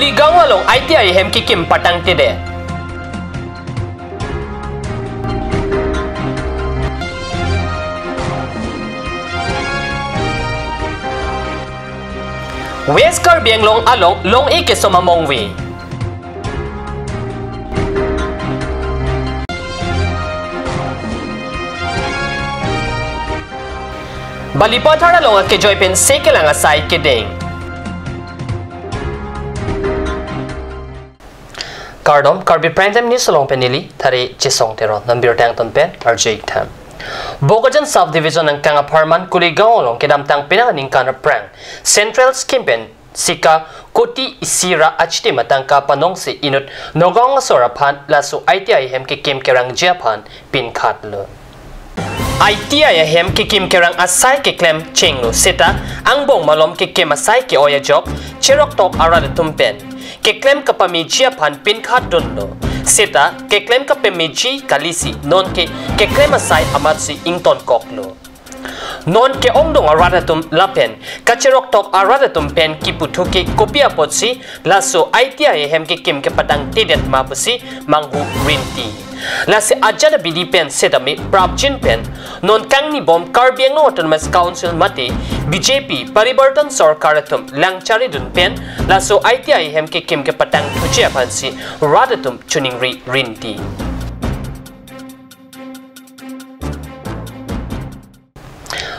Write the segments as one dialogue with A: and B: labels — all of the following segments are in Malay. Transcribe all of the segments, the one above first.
A: Kuligang walong ITI hem kikim patang tide. West Karbi long along long ike somamongwi. Balipathara long ke joypen sekelang asai kedeng. Kardom Karbi Prime Time News long penili thari chisong teron nambir tang ton pen RJ tham. Bogajan South Division ng Kangaparman Kuligaw long kedamtang pinanganing kana prang Central Skimpen sika koti isira achti matangka panong si inut nogong sorapan lasu ITI hem ke kim kerang Japan pin khatlo. ITI hem ke kim kerang asai ke klem chenglo sita ang bong malom ke kim asai ke oya job cherok tok arada tumpen ke klem kapami Japan pin khat donlo. Sita ke klem ka pemiji kalisi non ke klem asai amatsi ington koklo non ke ongdong aradatum lapen kachirok tok aradatum pen kiputu ke kopia potsi laso ITI hem ke kim ke patang tidet mapusi manghu rinti lasi ajada bidi pen setami prabjin pen non kangni bom Karbi Autonomous Council mate BJP paribartan sarkaratum langchari dun pen laso ITI hem ke kim ke patang tuchia pansi radatum chuning rinti.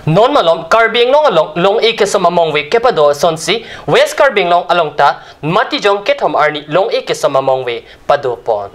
A: Non malom Karbi along long ike somamongwe kepado sonsi West Karbi along ta matijong kethom arni long ike somamongwe padopon.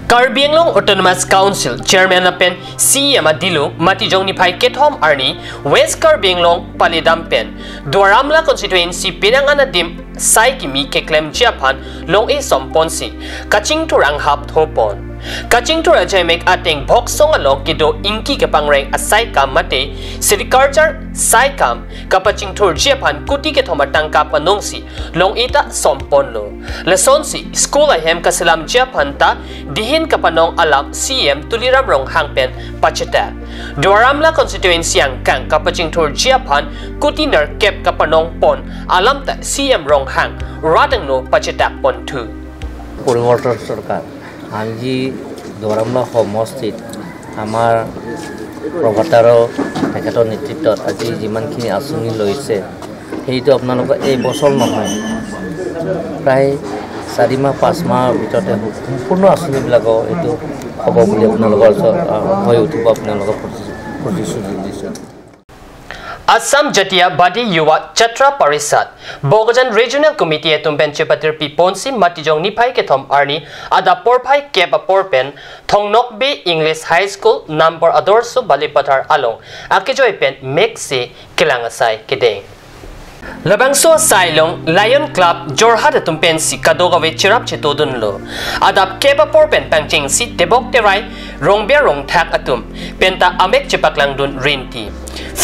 A: Karbi Autonomous Council Chairman na pen CM Adilu matijong ni pai kethom arni West Karbi palidam pen Duaramla constituency pinanganadim sai kimi ke klem Japan long e somponsi kaching turang hap thopon. Kaching tura jaimek ating boksong along kido inki kapangreng asai kam mate sirikarjar sai kam kapaching tur Japan kuti ke thomatang kapanongsi long ita somponlo lasonsi school ahem kasilam Japan ta dihin kapanong alam CM tuliram rong hangpen pacheta Duaramla constituency ang kang kapaching tur Japan kuti ner kep kapanong pon alam ta CM rong hang radang no pacheta pon tu
B: পরিবর্তন সরকার আজি দোরামলা সমষ্টিত আমাৰ প্ৰভাতাৰৰ তেখেতৰ নেতৃত্বত আজি যিমানখিনি আঁচনি লৈছে সেইটো আপোনালোকৰ এই বছৰ নহয় প্ৰায় 4 মাহ 5 মাহৰ ভিতৰতে সম্পূৰ্ণ আঁচনিবিলাকৰ এইটো হ'ব বুলি আপোনালোকৰ হৈ উঠিব আপোনালোকৰ প্ৰতিশ্ৰুতি দিছোঁ।
A: Assam Jatia Badi Yuwa Chatra Parisat Bogajan Regional Committee Tumpen Chepatir Piponsi Matijong Nipai Ketom Arni Ada Porpai Keba Porpen Thongnok Be English High School Number Adorso Balipatar Along Akijoy Pen Meksi Kilangasai Kideng Labangso Sailong Lion Club Jorhada Tumpensi Kadogawe Chirap Chetodunlo Adap Keba Porpen Pangching Si Tebok Terai Rongbia Rong Tak Atum Penta Amek Chepaklang Dun Rinti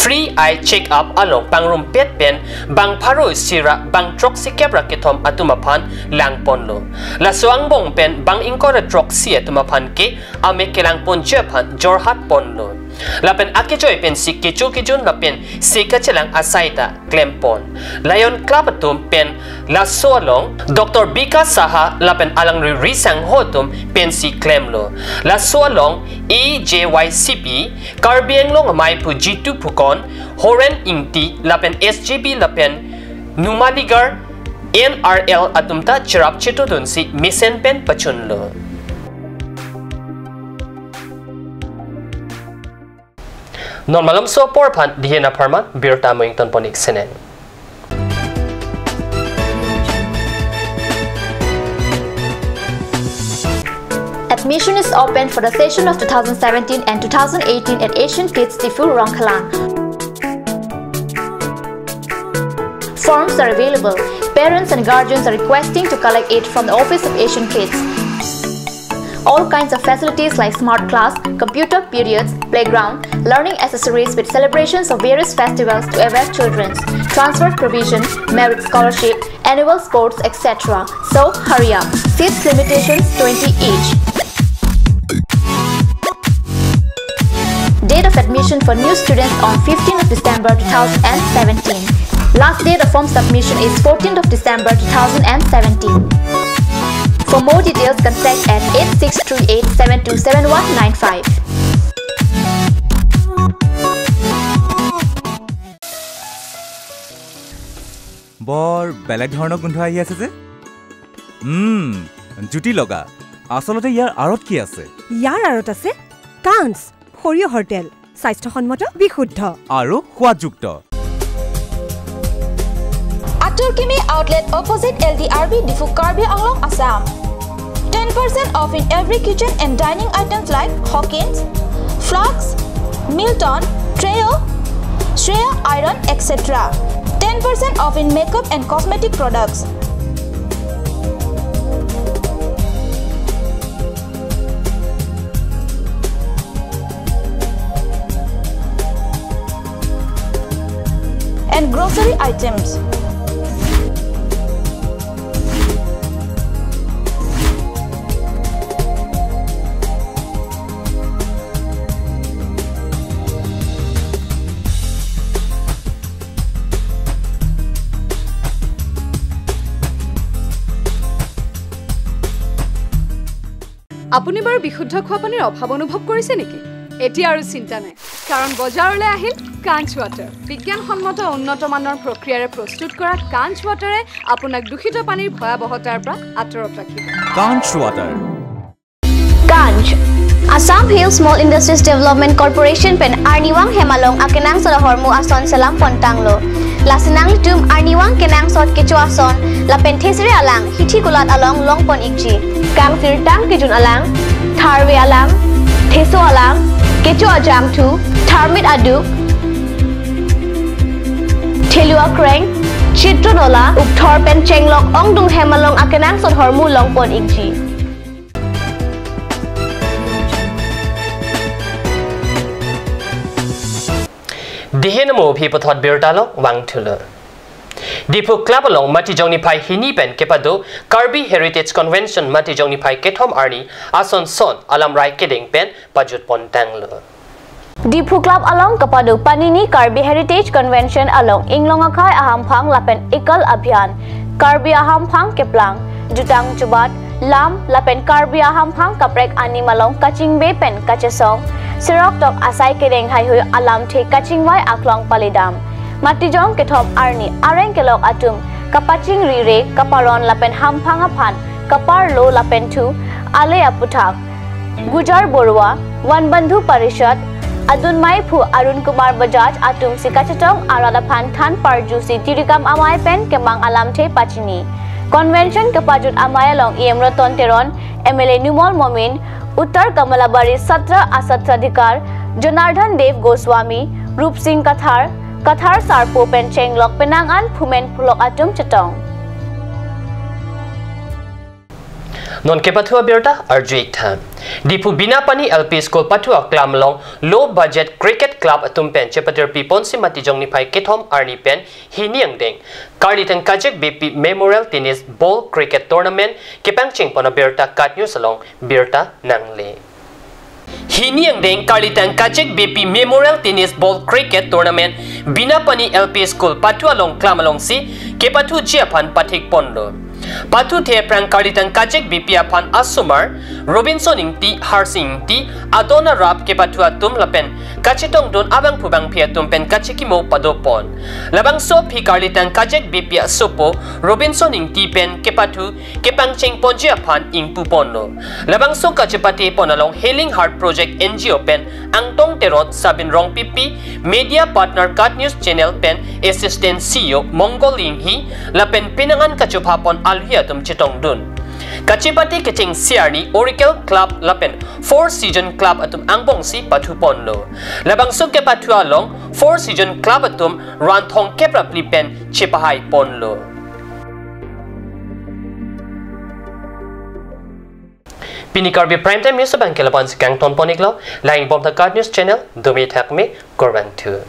A: Free eye check up along pangrum pet pen bang paro sira bang troxy kebra ketom atumapan lang ponlo la suang bong pen bang inkora troxy atumapan ke ame kelang pon Japan Jorhat ponlo la pen akijoy pen si kichu kijun la pen sika chelang asaita klempon Lion Club atum pen la sualong Dr. Bika Saha la pen alang risang hotum pen si klemlo la sualong EJYCP Karbi amay pu G2 Pukon Horen Ingti lapen SGB lapen Numaligar NRL atumta chirap chitudun si Misen Pen Pachunlo Normalam so porpan dihena parman birta moington ponik senen
C: Admission is open for the session of 2017 and 2018 at Asian Kids Tifu Rongkalang. Forms are available. Parents and guardians are requesting to collect it from the Office of Asian Kids. All kinds of facilities like smart class, computer periods, playground, learning accessories with celebrations of various festivals to aware children, transfer provision, merit scholarship, annual sports, etc. So hurry up. Seats limitations 20 each. Date of admission for new students on 15th of December 2017. Last date of form submission is 14th of December 2017. For more details, contact at 8638727195.
D: বৰ বেলেগ ধৰণৰ গোন্ধ আহি আছে যে জুটি লগা আসলতে ইয়াৰ আৰত কি আছে
E: ইয়াৰ আৰত আছে কাঞ্চ সৰিয়হৰ তেল স্বাস্থ্যসন্মত বিশুদ্ধ
D: আৰু সোৱাদযুক্ত
F: Aturkimi outlet opposite LDRB Difu Karbi Anglong Assam. 10% off in every kitchen and dining items like Hawkins, Flax, Milton, Treo, Shreya Iron, etc. 10% off in makeup and cosmetic products. And grocery items.
G: আপুনি বাৰু বিশুদ্ধ খোৱা পানীৰ অভাৱ অনুভৱ কৰিছে নেকি এতিয়া আৰু চিন্তা নাই কাৰণ বজাৰলৈ আহিল কাঞ্চ ৱাটাৰ বিজ্ঞানসন্মত উন্নত মানৰ প্ৰক্ৰিয়াৰে প্ৰস্তুত কৰা কাঞ্চ ৱাটাৰে আপোনাক দূষিত পানীৰ ভয়াৱহতাৰ পৰা আঁতৰত ৰাখিব
D: কাঞ্চ water
C: Kanj Assam Hill Small Industries Development Corporation pen Arniwang Hemalong akenang sa hormu ason salam pontanglo lasinang tum Arniwang kenang sot kechuason la penthesire alang hithi kulat along longpon ikji kang sirtang kijun alang tharwe alang theso alang kechu ajam thu tharmit adu thelua kreng chitronola ukthor pen chenglok ongdung hemalong akenang sot hormu longpon ikji
A: Dihenamo Pipothot Birtalo, Wang Tuller. Dipu Club along Matijongni Pai Hinipen Kepado, Karbi Heritage Convention Matijongni Pai Ketom Arni, Ason Son, Alam Rai Kidding Pen, Pajut Pontanglo.
C: Dipu Club along Kapado Panini Karbi Heritage Convention along Inglongakai Ahamphang Lapen Ikal Abhiyan, Karbi Ahamphang Keplang, Jutang Chubat, Lam Lapen Karbi Ahamphang Kaprek Animalong Kaching Bay Pen Kachesong. Sirok tok asai kereng hai hui alam the kaching wai aklong palidam matijong kethom arni areng kelok atum kapaching rire kaparon lapen hamphang aphan kapar lo lapen thu ale aputhak gujar borwa wan bandhu parishad adun mai phu arun kumar bajaj atum sikachatong arada phan than parjusi tirikam amai pen kemang alam the pachini convention kapajut amai long emro tonteron MLA Numol Momin Uttar Kamalabari Satra Asatradhikar Janardhan Dev Goswami Rup Singh Kathar Sarpo Pen Chenglok Penangan Phumen Pulok Atum Chatong
A: Non Kepathua Birta Arjuik Tham Dipu Binapani LP School Patua Klamlong Low Budget Cricket Club Atumpen Chepatir Piponsi Matijongni Pai Kethom Arni Pen Hiniang Deng Karlitan Kajik BP Memorial Tennis Ball Cricket Tournament Kepang Chingpona Birta Kat News along Birta Nangle Hiniang Deng Karlitan Kajik BP Memorial Tennis Ball Cricket Tournament Binapani LP School Patua Long Klamalong Si Kepatu Jiapan Patik Pondo Patu the prang Karlitan Kajik BP Apan Asumar Robinson Ingti Harsing Ingti Adona Rap Kepatua Tum Lapen Kachitong Don Abang Pubang Pia Tumpen Kachikimo Padopon Labang So Pi Karlitan Kajik BP Asupo Robinson Ingti Pen Kepatu Kepang Cheng Ponji Apan Ing Pupono Labang So Kachipati Ponalong Healing Heart Project NGO Pen Angtong Terot Sabin Rong Pipi Media Partner Kat News Channel Pen Assistant CEO Mongol Inghi Lapen Pinangan Kachupapon Alhiatum Chitong Dun Kachipati Kiching Siarni Oracle Club Lapen 4 Season Club Atum Angbongsi Patuponlo Labang Suke Patua Long 4 Season Club Atum Ranthong Kepra Plipen Chipahai Ponlo Pini Karbi Primetime News Bank Kelapan Sikang Ton Poniglo Lying Bomb the Card News Channel Dumi Takme Korban 2